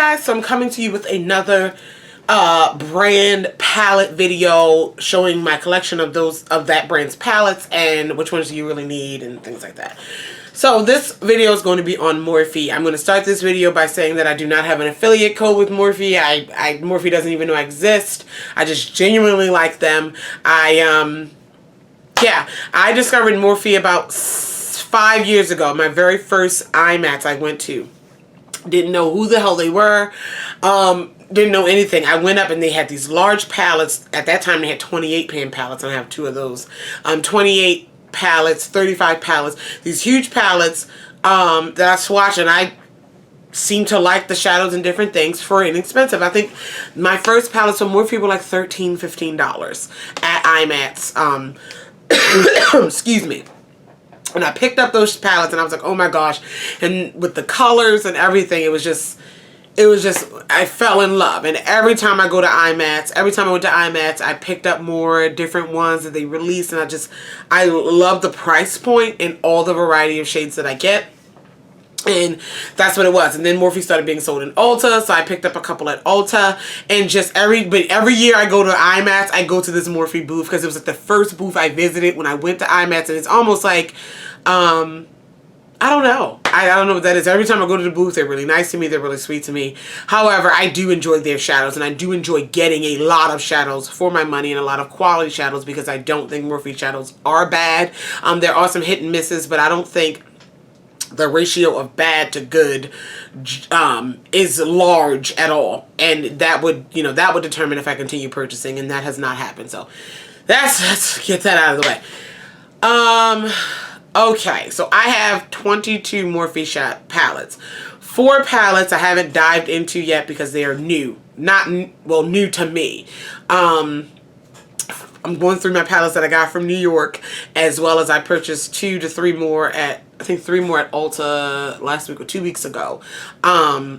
guys, so I'm coming to you with another brand palette video showing my collection of that brand's palettes and which ones you really need and things like that. So this video is going to be on Morphe. I'm going to start this video by saying that I do not have an affiliate code with Morphe. Morphe doesn't even know I exist. I just genuinely like them. I discovered Morphe about 5 years ago. My very first IMATs I went to. Didn't know who the hell they were. Didn't know anything. I went up and they had these large palettes. At that time they had 28 pan palettes, and I have two of those. 28 palettes, 35 palettes. These huge palettes that I swatched, and I seem to like the shadows and different things for inexpensive. I think my first palettes from Morphe were like $13, $15 at IMATs. Excuse me. And I picked up those palettes and I was like, oh my gosh. And with the colors and everything, it was just, I fell in love. And every time I go to IMATs, every time I went to IMATs, I picked up more different ones that they released. And I love the price point and all the variety of shades that I get. And that's what it was. And then Morphe started being sold in Ulta, so I picked up a couple at Ulta. And just every year I go to IMATs, I go to this Morphe booth because it was like the first booth I visited when I went to IMATs. And it's almost like, I don't know. I don't know what that is. Every time I go to the booth, they're really nice to me. They're really sweet to me. However, I do enjoy their shadows, and I do enjoy getting a lot of shadows for my money and a lot of quality shadows because I don't think Morphe shadows are bad. There are some hit and misses, but I don't think the ratio of bad to good is large at all, and that would determine if I continue purchasing, and that has not happened. So let's get that out of the way. Okay, so I have 22 Morphe palettes. 4 palettes I haven't dived into yet because they are new, new to me. I'm going through my palettes that I got from New York, as well as I purchased 2 to 3 more at, I think 3 more at Ulta last week or 2 weeks ago.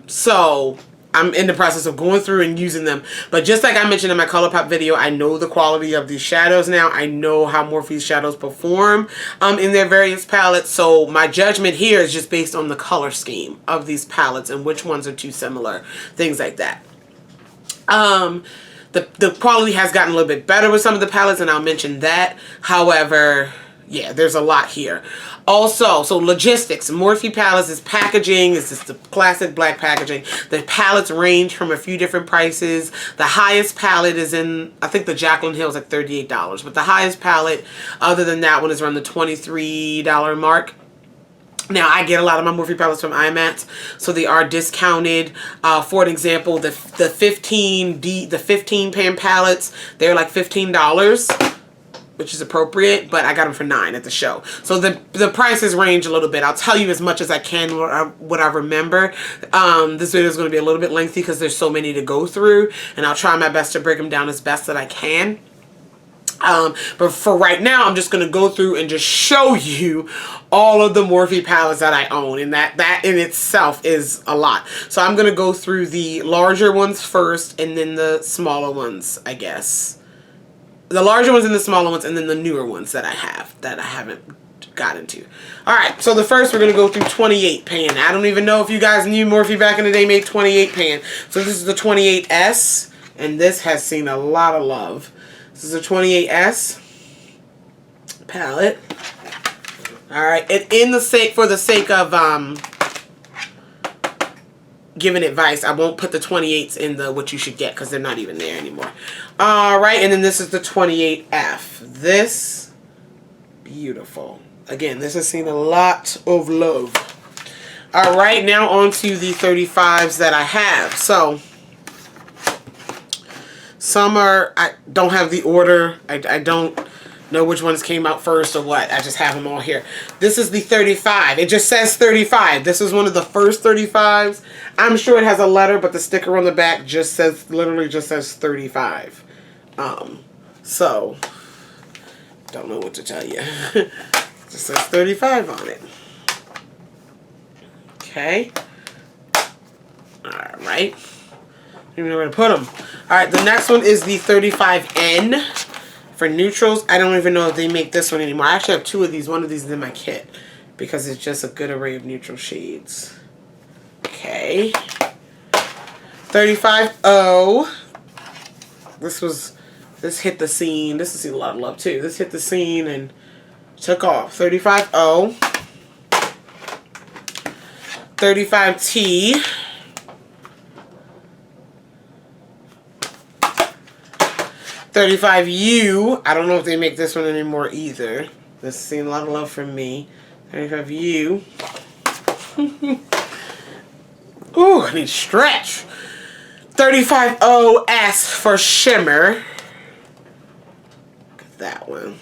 So I'm in the process of going through and using them. But just like I mentioned in my ColourPop video, I know the quality of these shadows now. I know how Morphe's shadows perform in their various palettes. So my judgment here is just based on the color scheme of these palettes and which ones are too similar, things like that. The quality has gotten a little bit better with some of the palettes, and I'll mention that. However, yeah, there's a lot here. Also, so logistics. Morphe palettes is packaging. It's just the classic black packaging. The palettes range from a few different prices. The highest palette is in, I think the Jaclyn Hill is like $38. But the highest palette, other than that one, is around the $23 mark. Now, I get a lot of my Morphe palettes from IMATs, so they are discounted. For an example, the 15 pan palettes, they're like $15, which is appropriate, but I got them for $9 at the show. So the prices range a little bit. I'll tell you as much as I can what I remember. This video is going to be a little bit lengthy because there's so many to go through, and I'll try my best to break them down as best that I can. But for right now, I'm just going to go through and just show you all of the Morphe palettes that I own. And that in itself is a lot. So I'm going to go through the larger ones first and then the smaller ones, I guess. The larger ones and the smaller ones, and then the newer ones that I haven't got into. Alright, so the first we're going to go through 28 pan. I don't even know if you guys knew Morphe back in the day made 28 pan. So this is the 28S, and this has seen a lot of love. This is a 28S palette. Alright, and for the sake of giving advice, I won't put the 28s in the what you should get because they're not even there anymore. Alright, and then this is the 28F. This, beautiful. Again, this has seen a lot of love. Alright, now on to the 35s that I have. So, some I don't have the order. I don't know which ones came out first or what. I just have them all here. This is the 35. It just says 35. This is one of the first 35s. I'm sure it has a letter, but the sticker on the back just says, literally just says 35. So, don't know what to tell you. It just says 35 on it. Okay. Alright. I don't even know where to put them. Alright, the next one is the 35N for neutrals. I don't even know if they make this one anymore. I actually have 2 of these. One of these is in my kit because it's just a good array of neutral shades. Okay. 35O. This hit the scene. This has seen a lot of love too. This hit the scene and took off. 35O. 35T. 35U. I don't know if they make this one anymore either. This has seen a lot of love from me. 35U. Ooh, I need stretch. 35OS for shimmer. Look at that one.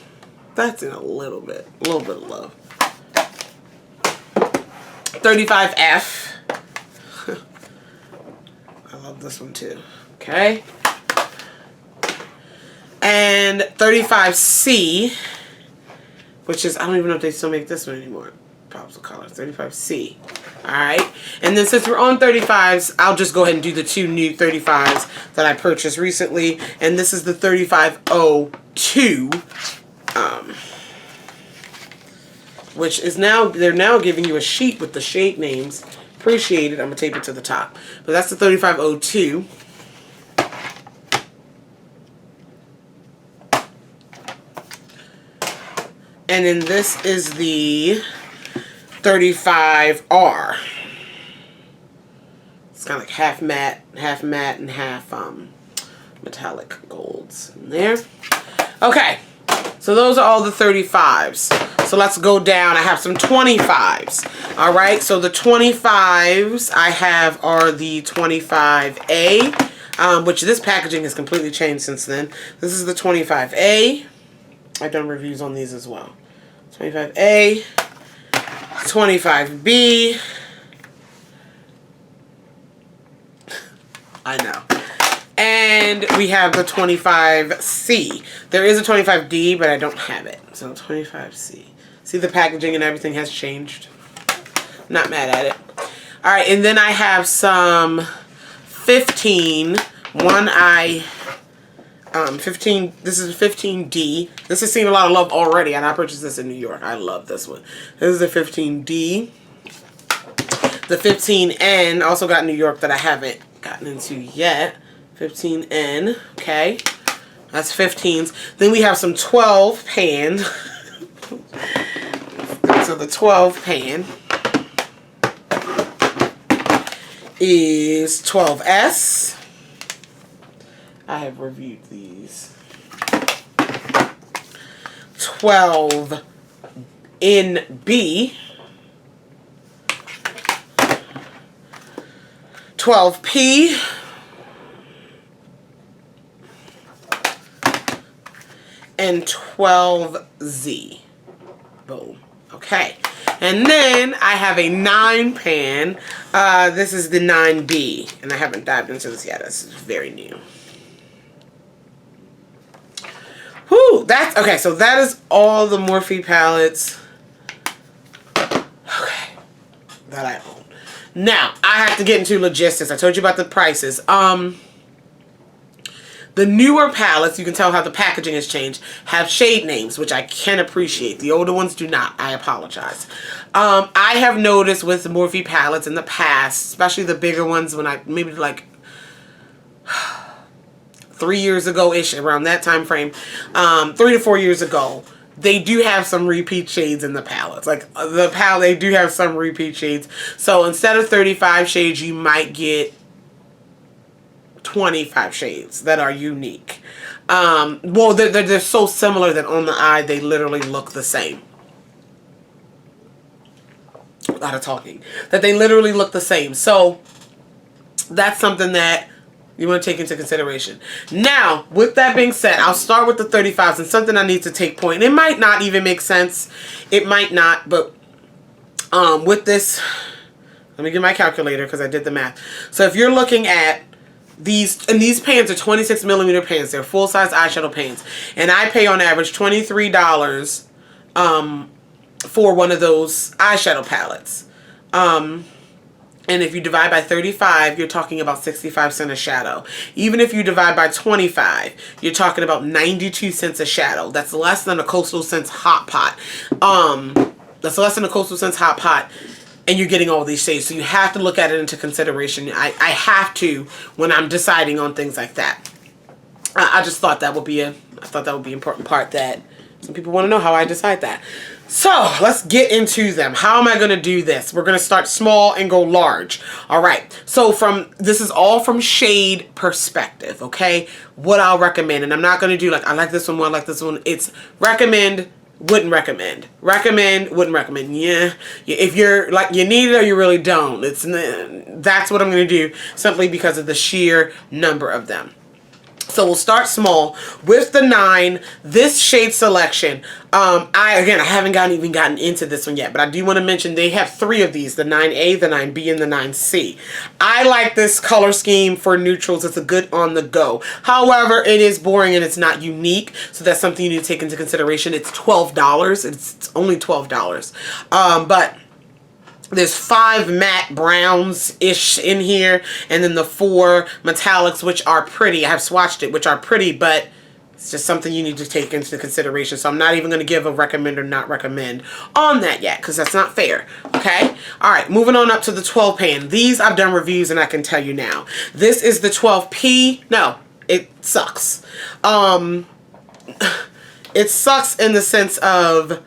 That's in a little bit of love. 35F. I love this one too. Okay. And 35C, which is, I don't even know if they still make this one anymore. Optix Colors, 35C. Alright. And then since we're on 35s, I'll just go ahead and do the two new 35s that I purchased recently. And this is the 3502, which is now, they're now giving you a sheet with the shade names. Appreciate it. I'm going to tape it to the top. But that's the 3502. And then this is the 35R. It's kind of like half matte, and half metallic golds in there. Okay, so those are all the 35s. So let's go down. I have some 25s. All right, so the 25s I have are the 25A, which this packaging has completely changed since then. This is the 25A. I've done reviews on these as well. 25A, 25B. I know. And we have the 25C. There is a 25D, but I don't have it. So 25C. See, the packaging and everything has changed. Not mad at it. All right, and then I have some 15. This is a 15D. This has seen a lot of love already, and I purchased this in New York. I love this one. This is the 15D. The 15N, also got in New York that I haven't gotten into yet. 15N, okay. That's 15s. Then we have some 12 pan. So the 12 pan is 12S. I have reviewed these. 12NB. 12P. And 12Z. Boom. Okay. And then I have a 9 pan. This is the 9B. And I haven't dived into this yet. This is very new. Whew, that's okay. So that is all the Morphe palettes, okay, that I own. Now I have to get into logistics. I told you about the prices. The newer palettes, you can tell how the packaging has changed, have shade names, which I can appreciate. The older ones do not. I apologize. I have noticed with the Morphe palettes in the past, especially the bigger ones, when I maybe like 3 years ago-ish, around that time frame, 3 to 4 years ago, they do have some repeat shades in the palettes. Like the palette, they do have some repeat shades. So instead of 35 shades, you might get 25 shades that are unique. Well, they're so similar that on the eye, they literally look the same. A lot of talking. That they literally look the same. So that's something that you want to take into consideration. Now, with that being said, I'll start with the 35s and something I need to take point. It might not even make sense. It might not, but with this, let me get my calculator because I did the math. So if you're looking at these, and these pans are 26mm pans. They're full-size eyeshadow pans. And I pay on average $23 for one of those eyeshadow palettes. And if you divide by 35, you're talking about 65 cents a shadow. Even if you divide by 25, you're talking about 92 cents a shadow. That's less than a Coastal Scents Hot Pot. That's less than a Coastal Scents Hot Pot. and you're getting all these shades. So you have to look at it into consideration. I have to when I'm deciding on things like that. I just thought that would be an important part that some people want to know how I decide that. So let's get into them. How am I going to do this? We're going to start small and go large. All right. So this is all from shade perspective. Okay. What I'll recommend, and I'm not going to do like, I like this one more, I like this one. It's recommend, wouldn't recommend. Recommend, wouldn't recommend. Yeah. If you're like, you need it or you really don't. That's what I'm going to do simply because of the sheer number of them. So we'll start small with the 9. This shade selection, I haven't even gotten into this one yet, but I do want to mention they have 3 of these, the 9A, the 9B, and the 9C. I like this color scheme for neutrals. It's a good on the go. However, it is boring and it's not unique, so that's something you need to take into consideration. It's $12. It's only $12. But there's 5 matte browns-ish in here, and then the 4 metallics, which are pretty. I have swatched it, which are pretty, but it's just something you need to take into consideration. So I'm not even going to give a recommend or not recommend on that yet, because that's not fair. Okay? All right, moving on up to the 12 pan. These I've done reviews, and I can tell you now. This is the 12P. No, it sucks. It sucks in the sense of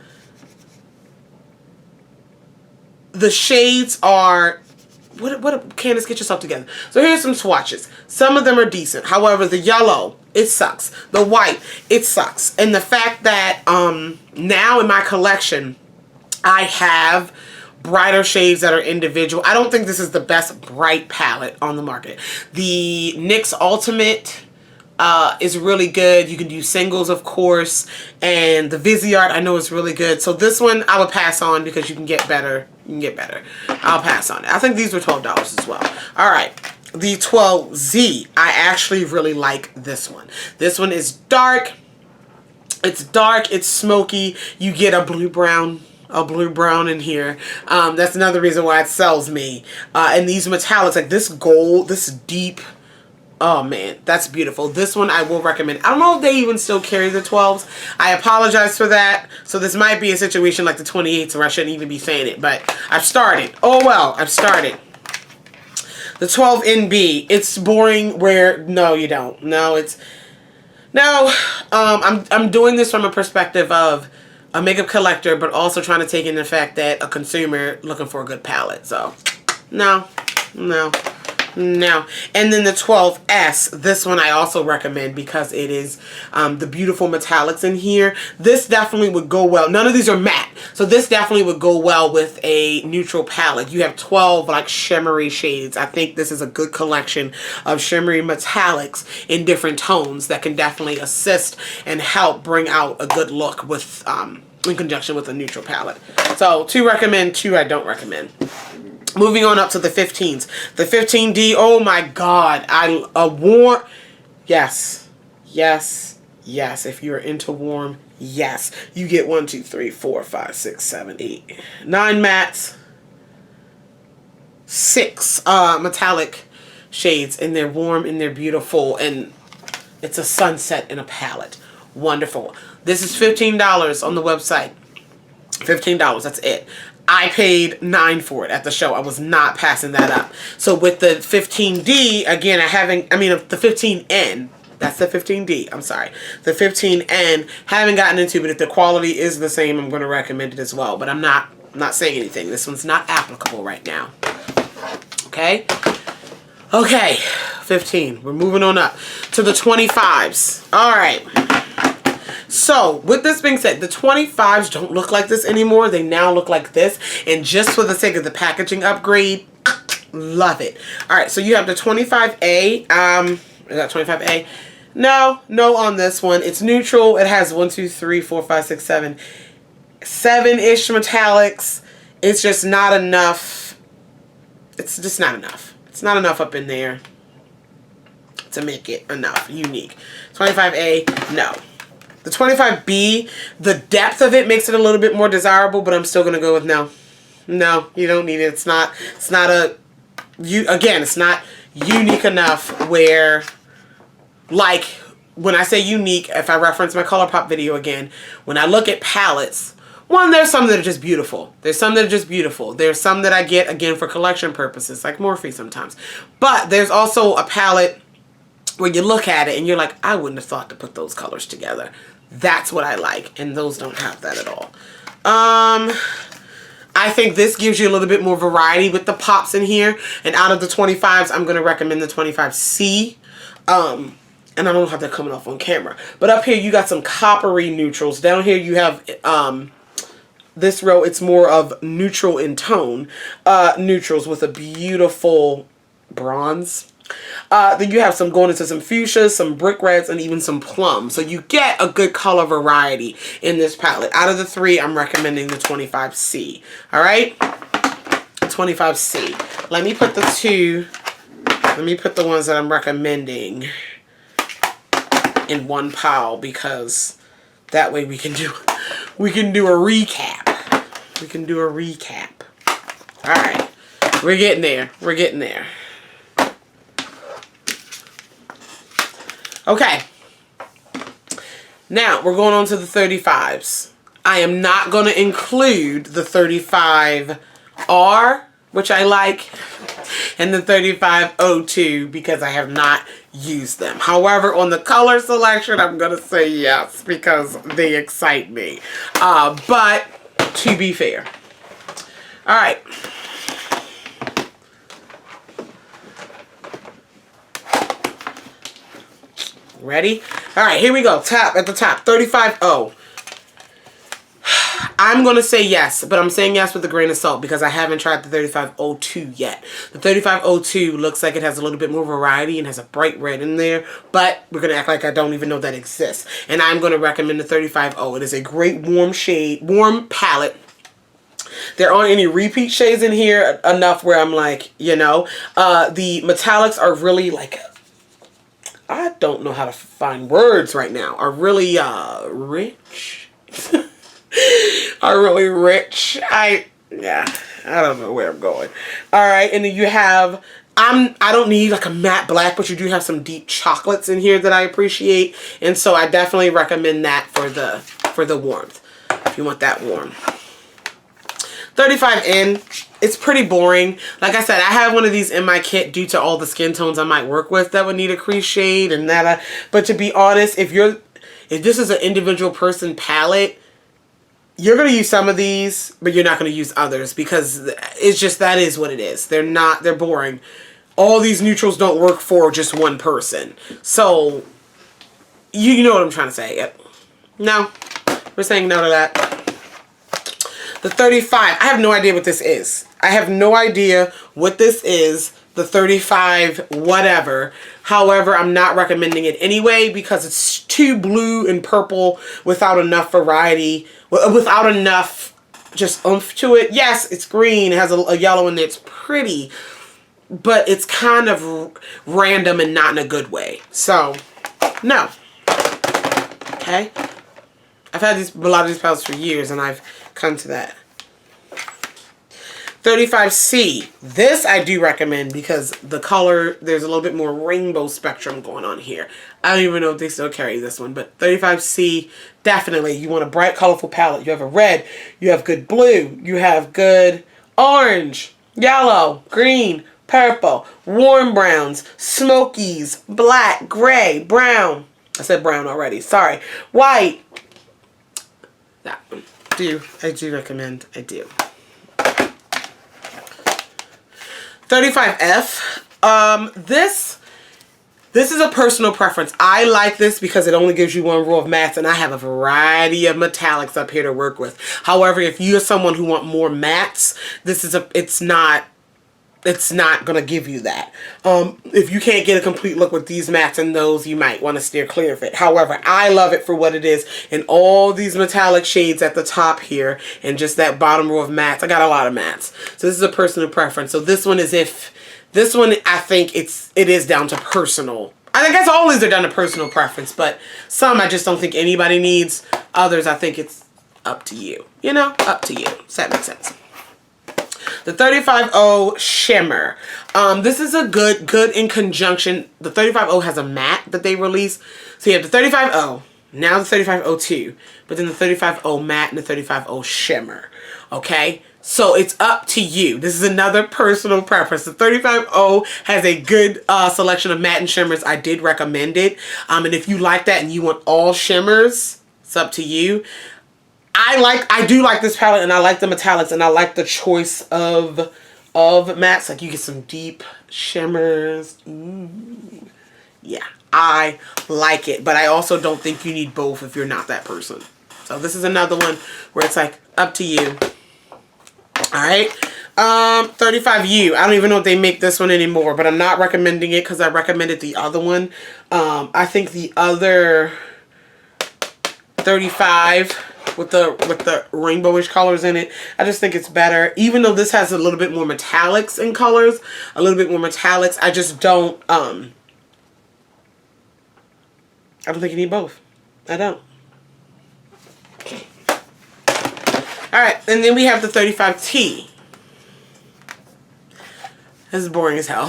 the shades are, Candace, get yourself together. So here's some swatches. Some of them are decent. However, the yellow, it sucks. The white, it sucks. And the fact that now in my collection, I have brighter shades that are individual. I don't think this is the best bright palette on the market. The NYX Ultimate is really good. You can do singles, of course, and the Vixia I know is really good. So this one I would pass on because you can get better. You can get better. I'll pass on it. I think these were $12 as well. All right. The 12Z. I actually really like this one. This one is dark. It's dark. It's smoky. You get a blue brown in here. That's another reason why it sells me. And these metallics, like this gold, this deep. Oh man, that's beautiful. This one I will recommend. I don't know if they even still carry the 12s. I apologize for that. So this might be a situation like the 28s where I shouldn't even be saying it, but I've started. Oh well, I've started. The 12NB, it's boring where, no you don't. No, it's, no, I'm doing this from a perspective of a makeup collector, but also trying to take in the fact that a consumer looking for a good palette. So, no. No. And then the 12S, this one I also recommend because it is the beautiful metallics in here. This definitely would go well. None of these are matte, so this definitely would go well with a neutral palette. You have 12 like shimmery shades. I think this is a good collection of shimmery metallics in different tones that can definitely assist and help bring out a good look with in conjunction with a neutral palette. So 2 recommend, 2 I don't recommend. Moving on up to the 15s. The 15D, oh my God. A warm, yes. If you're into warm, yes. You get 1, 2, 3, 4, 5, 6, 7, 8, 9 mattes. 6 metallic shades, and they're warm and they're beautiful, and it's a sunset in a palette. Wonderful. This is $15 on the website. $15, that's it. I paid $9 for it at the show. I was not passing that up. So with the 15D, again, the 15N, that's the 15D, I'm sorry. The 15N, haven't gotten into, but if the quality is the same, I'm going to recommend it as well. But I'm not saying anything. This one's not applicable right now. Okay? Okay, 15. We're moving on up to the 25s. All right. So, with this being said, the 25s don't look like this anymore. They now look like this. And just for the sake of the packaging upgrade, love it. Alright, so you have the 25A. Is that 25A? No on this one. It's neutral. It has 1, 2, 3, 4, 5, 6, 7. 7-ish metallics. It's just not enough. It's just not enough. It's not enough up in there to make it enough unique. 25A, no. The 25B, the depth of it makes it a little bit more desirable, but I'm still going to go with no. No, you don't need it. It's not unique enough where, like, when I say unique, if I reference my ColourPop video again, when I look at palettes One, there's some that are just beautiful. There's some that are just beautiful. There's some that I get, again, for collection purposes, like Morphe sometimes. But there's also a palette where you look at it and you're like, I wouldn't have thought to put those colors together. That's what I like, and those don't have that at all. I think this gives you a little bit more variety with the pops in here. And out of the 25s, I'm going to recommend the 25C. And I don't have that coming off on camera. But up here, you got some coppery neutrals. Down here, you have this row. It's more of neutral in tone. Neutrals with a beautiful bronze. Then you have some going into some fuchsias, some brick reds, and even some plum. So you get a good color variety in this palette. Out of the three, I'm recommending the 25C. All right? 25C. Let me put the ones that I'm recommending in one pile, because that way we can do a recap. We can do a recap. All right. We're getting there. We're getting there. Okay, now we're going on to the 35s. I am not going to include the 35R, which I like, and the 3502 because I have not used them. However, on the color selection, I'm going to say yes because they excite me. But to be fair. All right. Ready? All right, here we go. Top at the top, 35O. I'm going to say yes, but I'm saying yes with a grain of salt because I haven't tried the 3502 yet. The 3502 looks like it has a little bit more variety and has a bright red in there, but we're going to act like I don't even know that exists. And I'm going to recommend the 35O. It is a great warm shade, warm palette. There aren't any repeat shades in here enough where I'm like, you know, the metallics are really like, I don't know how to find words right now, are really rich. Are really rich. I don't know where I'm going. All right, and then you have, I don't need like a matte black, but you do have some deep chocolates in here that I appreciate, and so I definitely recommend that for the warmth, if you want that warm. 35N, it's pretty boring. Like I said, I have one of these in my kit due to all the skin tones I might work with that would need a crease shade and that. But to be honest, if this is an individual person palette, you're going to use some of these, but you're not going to use others because it's just, that is what it is. They're boring. All these neutrals don't work for just one person. So, you know what I'm trying to say. Yep. No, we're saying no to that. The 35, I have no idea what this is. I have no idea what this is. The 35 whatever. However, I'm not recommending it anyway because it's too blue and purple without enough variety, without enough just oomph to it. Yes, it's green. It has a yellow in there. It's pretty, but it's kind of random and not in a good way. So, no. Okay? I've had a lot of these palettes for years and I've come to that. 35C. This I do recommend because the color, there's a little bit more rainbow spectrum going on here. I don't even know if they still carry this one, but 35C, definitely. You want a bright, colorful palette. You have a red, you have good blue, you have good orange, yellow, green, purple, warm browns, smokies, black, gray, brown. I said brown already, sorry. White. That one. I do recommend. I do. 35F. This is a personal preference. I like this because it only gives you one row of mattes, and I have a variety of metallics up here to work with. However, if you're someone who want more mattes, it's not going to give you that. If you can't get a complete look with these mattes and those, you might want to steer clear of it. However, I love it for what it is, and all these metallic shades at the top here, and just that bottom row of mattes. I got a lot of mattes. So this is a personal preference. So this one is I think it is down to personal. I guess all these are down to personal preference, but some I just don't think anybody needs. Others, I think it's up to you. You know, up to you. Does that make sense? The 35O Shimmer. This is a good in conjunction. The 35O has a matte that they release. So you have the 35O. now the 3502, but then the 35O matte and the 35O shimmer. Okay, so it's up to you. This is another personal preference. The 35O has a good selection of matte and shimmers. I did recommend it. And if you like that and you want all shimmers, it's up to you. I do like this palette, and I like the metallics, and I like the choice of mattes. Like, you get some deep shimmers. Yeah, I like it, but I also don't think you need both if you're not that person. So this is another one where it's like up to you. All right, 35U. I don't even know if they make this one anymore, but I'm not recommending it because I recommended the other one. I think the other 35 with the rainbowish colors in it, I just think it's better. Even though this has a little bit more metallics in colors, a little bit more metallics, I just don't. I don't think you need both. I don't. Alright, and then we have the 35T. This is boring as hell.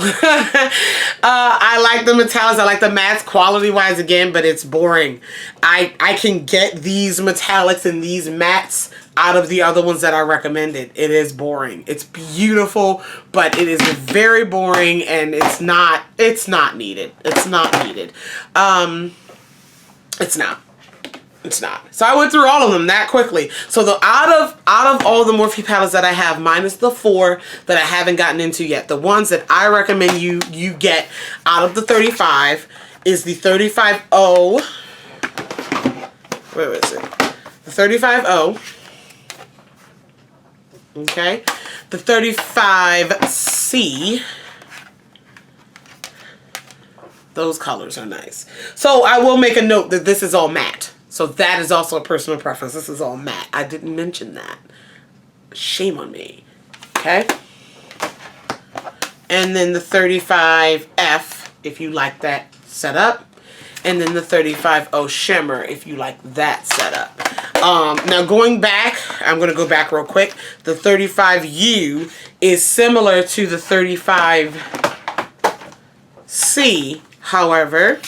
I like the metallics. I like the mattes quality-wise again, but it's boring. I can get these metallics and these mattes out of the other ones that I recommended. It is boring. It's beautiful, but it is very boring, and it's not needed. It's not needed. It's not. It's not. So I went through all of them that quickly. So the out of all the Morphe palettes that I have, minus the 4 that I haven't gotten into yet, the ones that I recommend you get out of the 35 is the 35O. Where is it? The 35O. Okay. The 35C. Those colors are nice. So I will make a note that this is all matte. So that is also a personal preference. This is all matte. I didn't mention that. Shame on me. Okay. And then the 35F, if you like that setup. And then the 35O shimmer, if you like that setup. Now going back, I'm going to go back real quick. The 35U is similar to the 35C. However,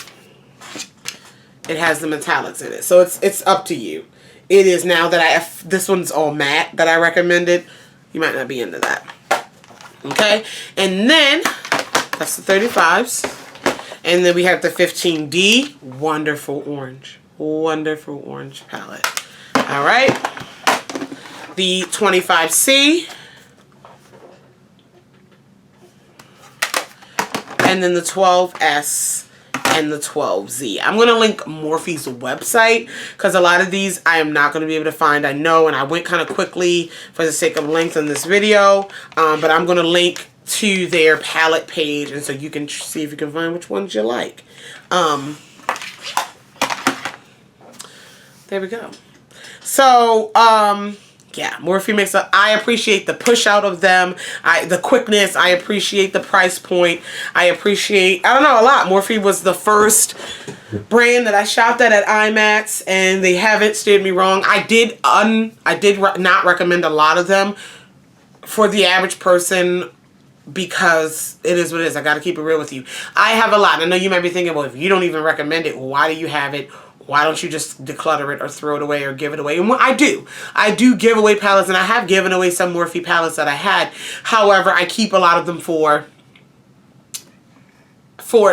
it has the metallics in it. So it's up to you. It is now that this one's all matte that I recommended. You might not be into that. Okay. And then that's the 35s. And then we have the 15D. Wonderful orange. Wonderful orange palette. All right. The 25C. And then the 12S. And the 12Z. I'm going to link Morphe's website because a lot of these I am not going to be able to find. I know, and I went kind of quickly for the sake of length in this video, but I'm going to link to their palette page, and so you can see if you can find which ones you like. There we go. So, yeah, Morphe makes up. I appreciate the push out of them. The quickness. I appreciate the price point. I appreciate, I don't know, a lot. Morphe was the first brand that I shopped at IMATS, and they haven't steered me wrong. I did not recommend a lot of them for the average person because it is what it is. I got to keep it real with you. I have a lot. I know you might be thinking, well, if you don't even recommend it, why do you have it? Why don't you just declutter it or throw it away or give it away? And I do give away palettes, and I have given away some Morphe palettes that I had. However, I keep a lot of them for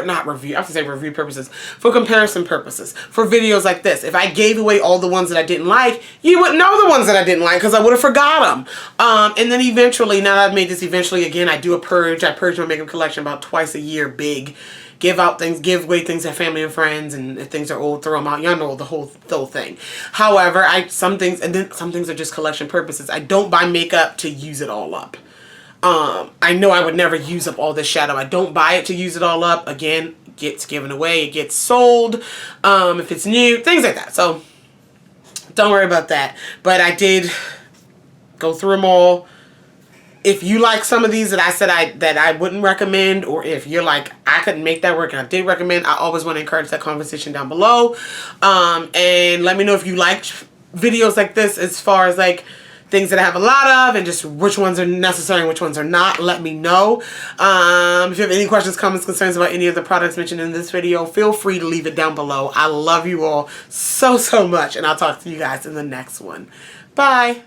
not review, I have to say review purposes, for comparison purposes, for videos like this. If I gave away all the ones that I didn't like, you wouldn't know the ones that I didn't like because I would have forgot them. And then eventually, now that I've made this eventually again, I do a purge. I purge my makeup collection about twice a year, big. Give out things, give away things to family and friends, and if things are old, throw them out. Y'all know the whole thing. However, some things are just collection purposes. I don't buy makeup to use it all up. I know I would never use up all this shadow. I don't buy it to use it all up. Again, it gets given away, it gets sold, if it's new, things like that. So don't worry about that. But I did go through them all. If you like some of these that I said that I wouldn't recommend, or if you're like, I couldn't make that work and I did recommend, I always want to encourage that conversation down below. And let me know if you like videos like this as far as like things that I have a lot of and just which ones are necessary and which ones are not. Let me know. If you have any questions, comments, concerns about any of the products mentioned in this video, feel free to leave it down below. I love you all so, so much, and I'll talk to you guys in the next one. Bye.